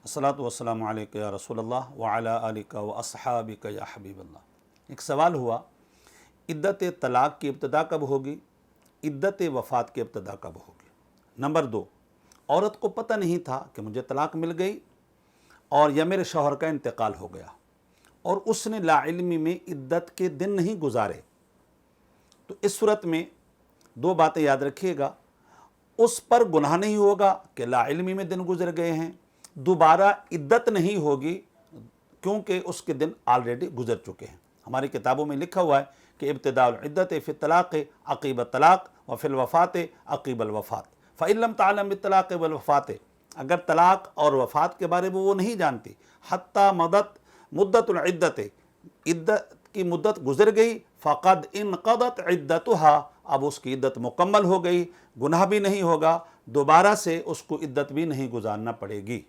अस्सलातु वस्सलामु अलैका या रसूल अल्लाह व अला आलिका व अस्हाबिका या हबीब अल्लाह। एक सवाल हुआ, इद्दत तलाक़ की इब्तदा कब होगी, इद्दत वफ़ात की इब्तदा कब होगी। नंबर 2, औरत को पता नहीं था कि मुझे तलाक़ मिल गई और या मेरे शौहर का इंतकाल हो गया और उसने लाइल्मी में इद्दत के दिन नहीं गुजारे, तो इस सूरत में 2 बातें याद रखिएगा। उस पर गुनाह नहीं होगा कि लाइल्मी में दिन गुजर गए हैं, दोबारा इद्दत नहीं होगी क्योंकि उसके दिन ऑलरेडी गुजर चुके हैं। हमारी किताबों में लिखा हुआ है कि इब्तिदाउल इद्दत फ़ी तलाक़ अक़ीब तलाक़ व फ़िल वफ़ात अक़ीब अल वफ़ात फ़इन लम तअलम बित्तलाक़ वल वफ़ात। अगर तलाक़ और वफ़ात के बारे में वो नहीं जानती, हत्ता मुद्दतुल इद्दत, इद्दत की मुद्दत गुजर गई, फ़क़द इनक़दत इद्दतुहा, अब उसकी इद्दत मुकम्मल हो गई, गुनाह भी नहीं होगा, दोबारा से उसको इद्दत भी नहीं गुजारना पड़ेगी।